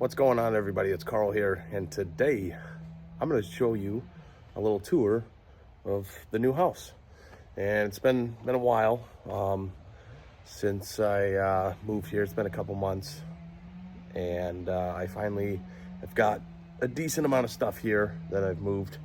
What's going on, everybody? It's Carl here, and today I'm going to show you a little tour of the new house. And it's been a while since I moved here. It's been a couple months, and I finally have got a decent amount of stuff here that I've moved.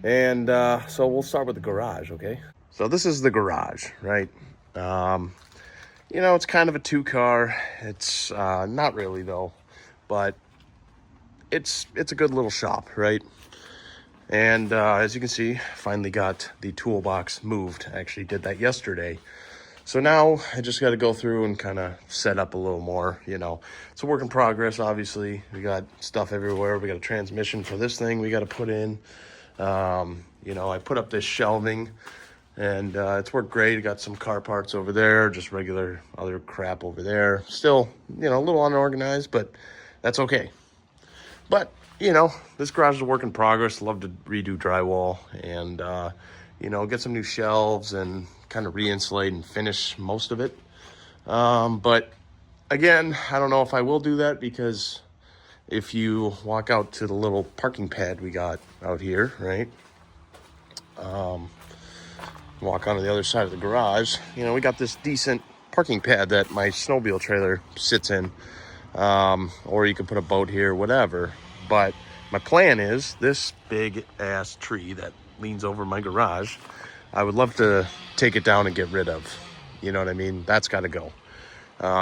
And so we'll start with the garage, okay? So this is the garage, right? It's kind of a two-car. It's not really, though, but it's a good little shop, right? And as you can see, finally got the toolbox moved. I actually did that yesterday. So now I just got to go through and kind of set up a little more, It's a work in progress, obviously. We got stuff everywhere. We got a transmission for this thing we got to put in. I put up this shelving, and it's worked great. I got some car parts over there, just regular other crap over there. Still, a little unorganized, but that's okay. But, this garage is a work in progress. Love to redo drywall and, get some new shelves and kind of re-insulate and finish most of it. But again, I don't know if I will do that, because if you walk out to the little parking pad we got out here, right? Walk onto the other side of the garage, we got this decent parking pad that my snowmobile trailer sits in. Or you can put a boat here, whatever. But my plan is this big ass tree that leans over my garage, I would love to take it down and get rid of. You know what I mean? That's got to go.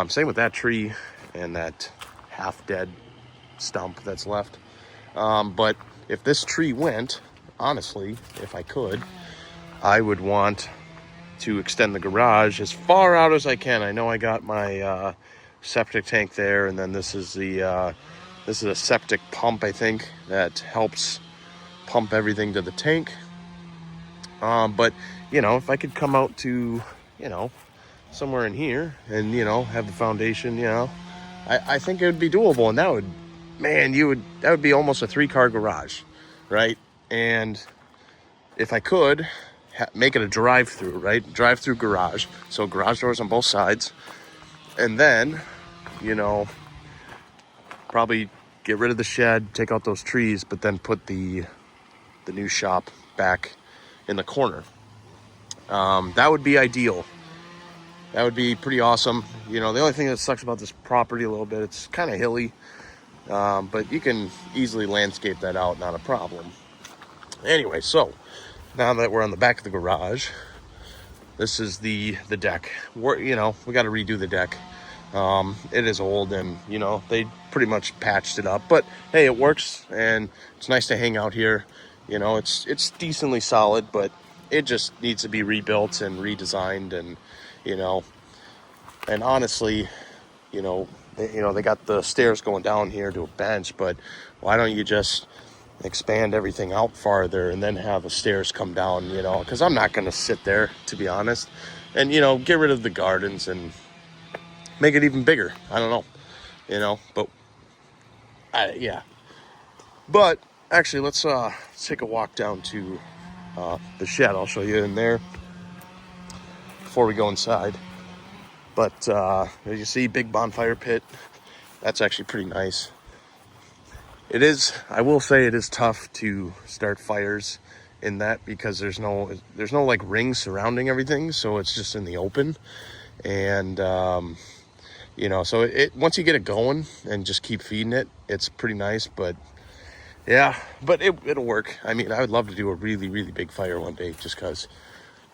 Same with that tree and that half dead stump that's left. But if this tree went, honestly, if I could, I would want to extend the garage as far out as I can. I know I got my septic tank there, and then this is a septic pump, I think, that helps pump everything to the tank. But if I could come out to somewhere in here and have the foundation, I think it would be doable. And that would be almost a 3-car garage, right? And if I could make it a drive-through, right? Drive-through garage, so garage doors on both sides. And then, probably get rid of the shed, take out those trees, but then put the new shop back in the corner. That would be ideal. That would be pretty awesome. The only thing that sucks about this property a little bit, it's kind of hilly, but you can easily landscape that out, not a problem. Anyway, so now that we're on the back of the garage, this is the deck. We got to redo the deck. It is old, and they pretty much patched it up, but hey, it works, and it's nice to hang out here. It's decently solid, but it just needs to be rebuilt and redesigned, and and honestly, they got the stairs going down here to a bench, but why don't you just expand everything out farther and then have the stairs come down, because I'm not going to sit there, to be honest, and get rid of the gardens and make it even bigger. I don't know, but but actually, let's take a walk down to the shed. I'll show you in there before we go inside. But as you see, big bonfire pit. That's actually pretty nice. It is, I will say, it is tough to start fires in that, because there's no like ring surrounding everything, so it's just in the open. And so it once you get it going and just keep feeding it, it's pretty nice. But yeah, but it'll work. I mean, I would love to do a really, really big fire one day, just because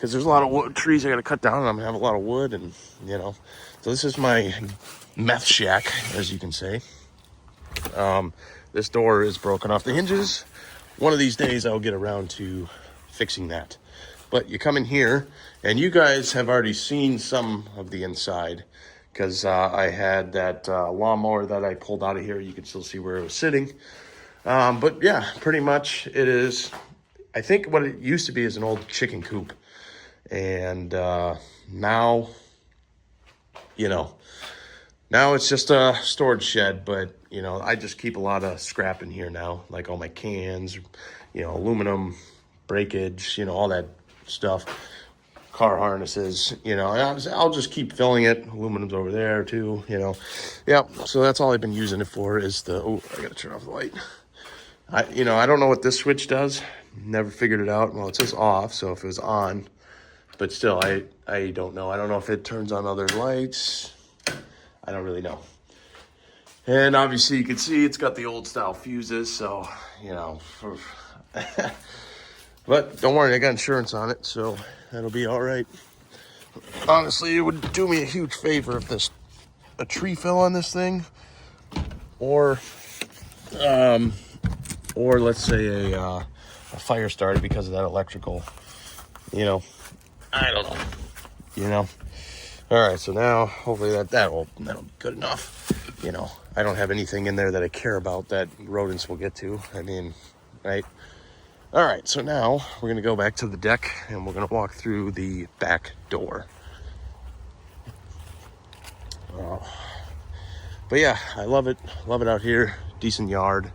there's a lot of trees I got to cut down, and I'm gonna have a lot of wood, and so this is my meth shack, as you can say. This door is broken off the hinges. One of these days I'll get around to fixing that. But you come in here, and you guys have already seen some of the inside, because I had that lawnmower that I pulled out of here. You can still see where it was sitting. But yeah, pretty much it is, I think what it used to be is an old chicken coop. And now it's just a storage shed, but I just keep a lot of scrap in here now, like all my cans, aluminum breakage, all that stuff. car harnesses, you know, and I'll just keep filling it. Aluminum's over there too, you know. Yeah, so that's all I've been using it for is the, oh, I gotta turn off the light. I don't know what this switch does. Never figured it out. Well, it says off, so if it was on, but still, I don't know. I don't know if it turns on other lights. I don't really know. And obviously you can see it's got the old style fuses, so, you know, but don't worry, I got insurance on it, so that'll be all right. Honestly, it would do me a huge favor if a tree fell on this thing, or let's say a fire started because of that electrical, you know, I don't know, you know. All right, so now hopefully that'll be good enough. You know, I don't have anything in there that I care about that rodents will get to. I mean, right? All right, so now we're gonna go back to the deck and we're gonna walk through the back door. But yeah, I love it out here. Decent yard,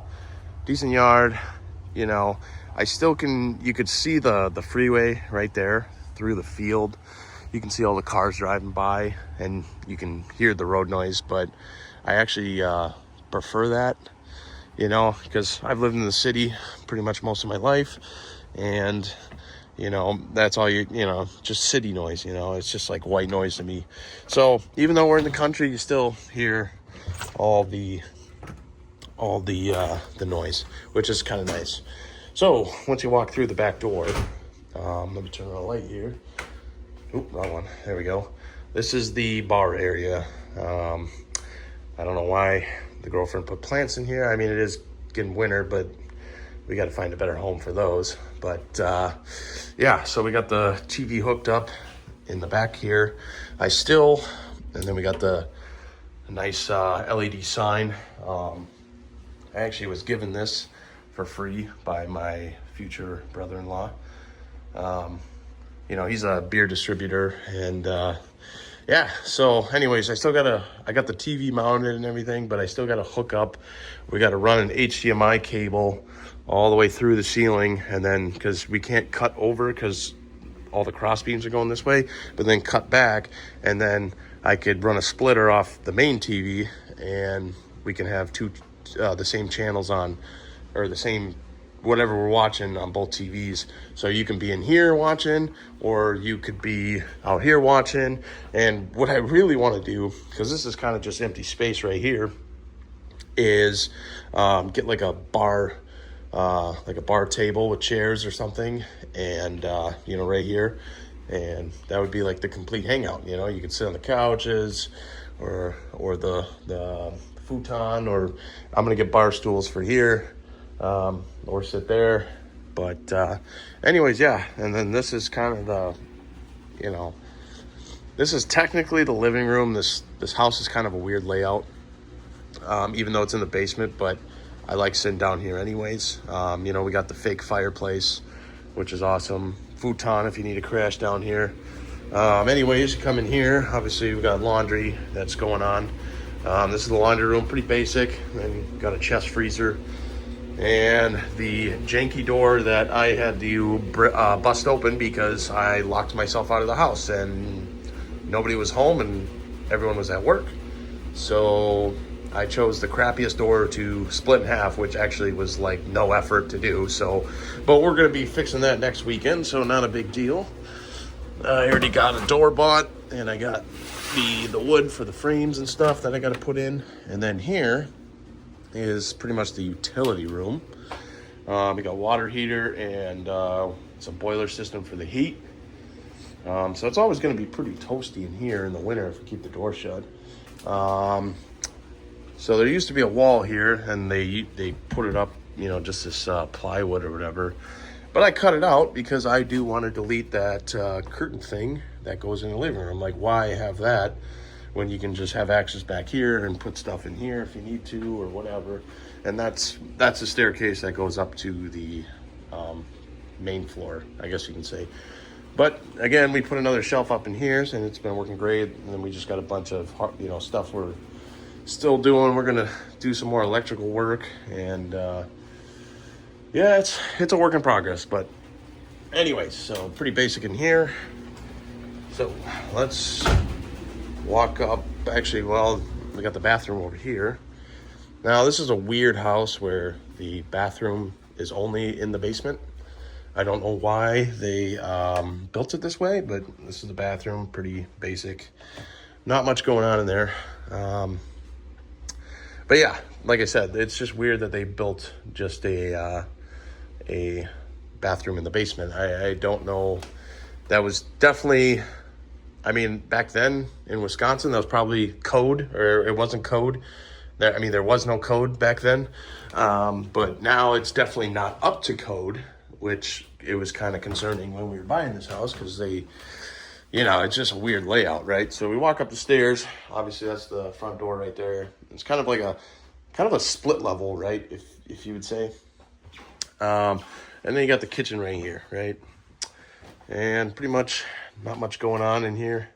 you know. You could see the freeway right there through the field. You can see all the cars driving by and you can hear the road noise, but I actually prefer that, you know, because I've lived in the city pretty much most of my life, and you know, that's all you know, just city noise, you know, it's just like white noise to me. So even though we're in the country, you still hear all the noise, which is kind of nice. So once you walk through the back door, let me turn on the light here. Oop, wrong one. There we go. This is the bar area. I don't know why the girlfriend put plants in here. I mean, it is getting winter, but we got to find a better home for those. But yeah, so we got the TV hooked up in the back here. And then we got the nice LED sign. I actually was given this for free by my future brother-in-law. You know, he's a beer distributor, and yeah, so anyways, I got the TV mounted and everything, but I still got to hook up. We got to run an HDMI cable all the way through the ceiling, and then, because we can't cut over because all the cross beams are going this way, but then cut back, and then I could run a splitter off the main TV, and we can have the same channels on, or the same whatever we're watching on both TVs. So you can be in here watching, or you could be out here watching. And what I really want to do, because this is kind of just empty space right here, is get like a bar table with chairs or something, and you know, right here, and that would be like the complete hangout. You know, you could sit on the couches, or the futon, or I'm gonna get bar stools for here. Or sit there, but anyways, yeah. And then this is kind of this is technically the living room. This house is kind of a weird layout, even though it's in the basement, but I like sitting down here anyways. You know, we got the fake fireplace, which is awesome. Futon if you need to crash down here. Anyways, you come in here, obviously we've got laundry that's going on. This is the laundry room, pretty basic. And got a chest freezer. And the janky door that I had to bust open because I locked myself out of the house and nobody was home and everyone was at work. So I chose the crappiest door to split in half, which actually was like no effort to do. So, but we're going to be fixing that next weekend, so not a big deal. I already got a door bought, and I got the wood for the frames and stuff that I got to put in. And then here is pretty much the utility room. We got water heater and some boiler system for the heat. So it's always going to be pretty toasty in here in the winter if we keep the door shut. So there used to be a wall here, and they put it up, you know, just this plywood or whatever. But I cut it out because I do want to delete that curtain thing that goes in the living room. Like, why have that when you can just have access back here and put stuff in here if you need to or whatever. And that's a staircase that goes up to the main floor, I guess you can say. But again, we put another shelf up in here, and it's been working great. And then we just got a bunch of, you know, stuff we're still doing. We're gonna do some more electrical work, and yeah, it's a work in progress. But anyways, so pretty basic in here. So let's walk up. Actually, well, we got the bathroom over here. Now, this is a weird house where the bathroom is only in the basement. I don't know why they built it this way, but this is the bathroom, pretty basic. Not much going on in there. But yeah, like I said, it's just weird that they built just a bathroom in the basement. I don't know. That was definitely, I mean, back then in Wisconsin, that was probably code, or it wasn't code. There was no code back then. But now it's definitely not up to code, which it was kind of concerning when we were buying this house because they, it's just a weird layout, right? So we walk up the stairs. Obviously, that's the front door right there. It's kind of like a split level, right? If you would say. And then you got the kitchen right here, right? And pretty much not much going on in here.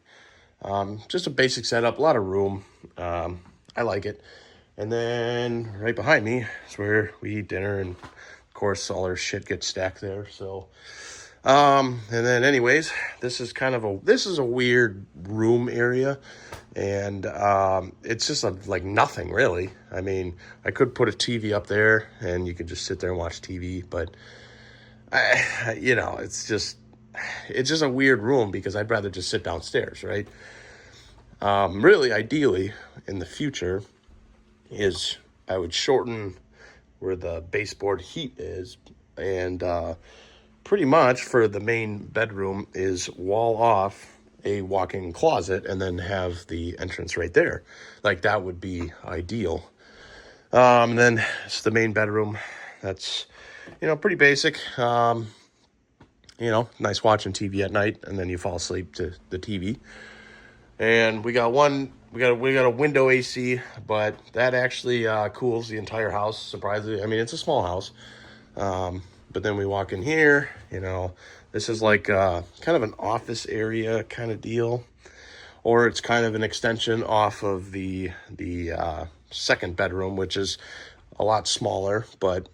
Just a basic setup, a lot of room. I like it. And then right behind me is where we eat dinner, and of course all our shit gets stacked there. So, and then anyways, this is a weird room area, and it's just like nothing really. I mean, I could put a TV up there and you could just sit there and watch TV, but it's just a weird room because I'd rather just sit downstairs, right? Really, ideally, in the future, is I would shorten where the baseboard heat is, and pretty much for the main bedroom is wall off a walk-in closet and then have the entrance right there. Like, that would be ideal. And then it's the main bedroom. That's, pretty basic. Nice watching TV at night, and then you fall asleep to the TV. And we got a window AC, but that actually cools the entire house, surprisingly. I mean, it's a small house. But then we walk in here, this is like kind of an office area kind of deal, or it's kind of an extension off of the second bedroom, which is a lot smaller, but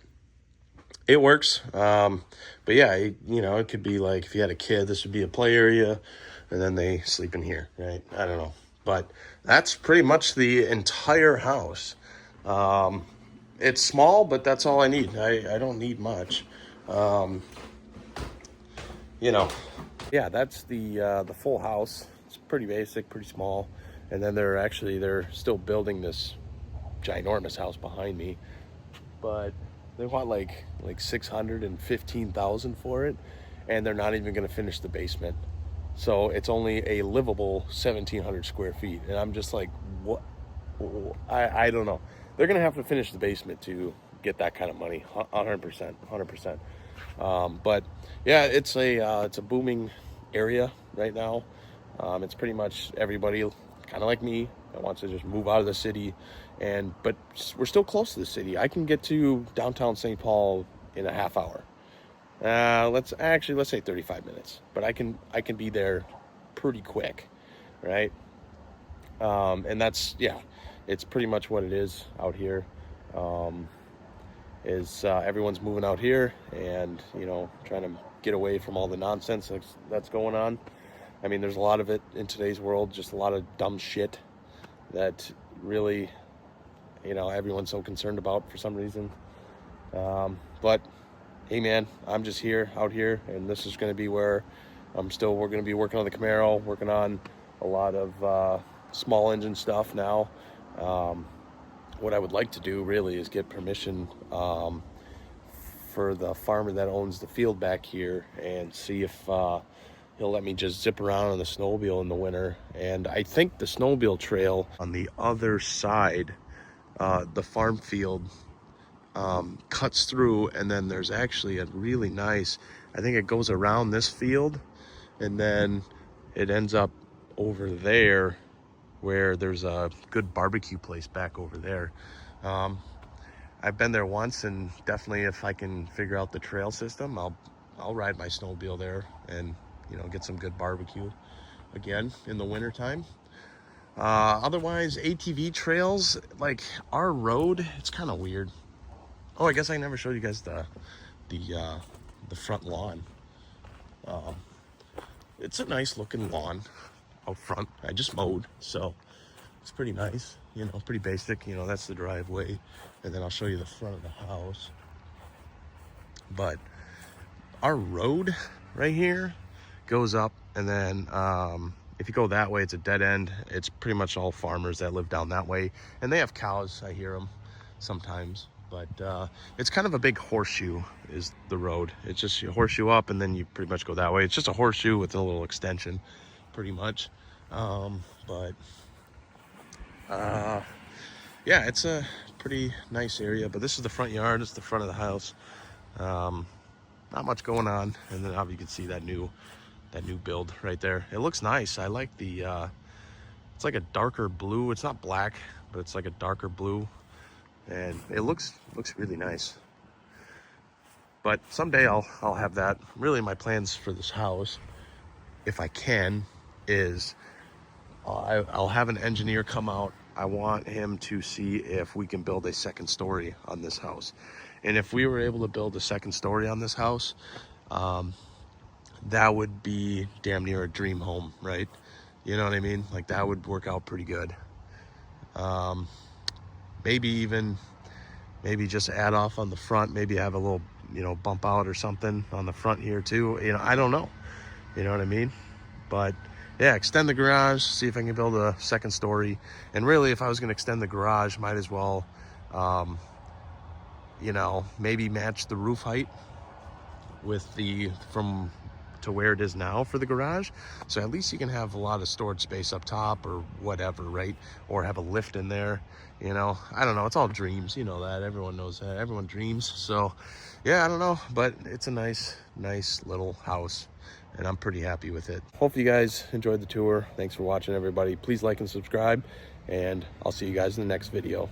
it works. But yeah, it could be like if you had a kid, this would be a play area, and then they sleep in here, right? I don't know. But that's pretty much the entire house. It's small, but that's all I need. I don't need much. Yeah, that's the full house. It's pretty basic, pretty small. And then they're still building this ginormous house behind me. But they want like $615,000 for it, and they're not even going to finish the basement. So it's only a livable 1,700 square feet. And I'm just like, what? I don't know. They're going to have to finish the basement to get that kind of money, 100%. But yeah, it's a booming area right now. It's pretty much everybody kind of like me that wants to just move out of the city, but we're still close to the city. I can get to downtown St. Paul in a half hour. Let's say 35 minutes, but I can be there pretty quick, right? And that's, yeah, it's pretty much what it is out here. Everyone's moving out here and, trying to get away from all the nonsense that's going on. I mean, there's a lot of it in today's world, just a lot of dumb shit that really, everyone's so concerned about for some reason. But hey man, I'm just out here, and this is going to be where we're going to be working on the Camaro, working on a lot of small engine stuff now. What I would like to do really is get permission for the farmer that owns the field back here and see if he'll let me just zip around on the snowmobile in the winter. And I think the snowmobile trail on the other side, the farm field, cuts through, and then there's actually a really nice, I think it goes around this field, and then it ends up over there where there's a good barbecue place back over there. I've been there once, and definitely if I can figure out the trail system, I'll ride my snowmobile there and get some good barbecue again in the winter time. Otherwise, ATV trails, like our road, it's kind of weird. Oh, I guess I never showed you guys the front lawn. it's a nice looking lawn out front. I just mowed, so it's pretty nice, you know, pretty basic. You know, that's the driveway, and then I'll show you the front of the house. But our road right here goes up, and then if you go that way, it's a dead end. It's pretty much all farmers that live down that way, and they have cows. I hear them sometimes, but it's kind of a big horseshoe is the road. It's just you horseshoe up, and then you pretty much go that way. It's just a horseshoe with a little extension, pretty much. Yeah, it's a pretty nice area, but this is the front yard. It's the front of the house. Not much going on, and then obviously you can see that new build right there. It looks nice. I like the it's like a darker blue. It's not black, but it's like a darker blue, and it looks really nice. But someday I'll have that. Really, my plans for this house, if I can, is I'll have an engineer come out. I want him to see if we can build a second story on this house. And if we were able to build a second story on this house, that would be damn near a dream home, right? You know what I mean? Like, that would work out pretty good. Maybe just add off on the front, maybe have a little, you know, bump out or something on the front here too. You know, I don't know. You know what I mean? But yeah, extend the garage, see if I can build a second story. And really, if I was going to extend the garage, might as well, you know, maybe match the roof height with from to where it is now for the garage. So at least you can have a lot of storage space up top or whatever, right? Or have a lift in there, you know. I don't know, it's all dreams, you know that. Everyone knows that. Everyone dreams. So yeah, I don't know, but it's a nice little house, and I'm pretty happy with it. Hope you guys enjoyed the tour. Thanks for watching, everybody. Please like and subscribe, and I'll see you guys in the next video.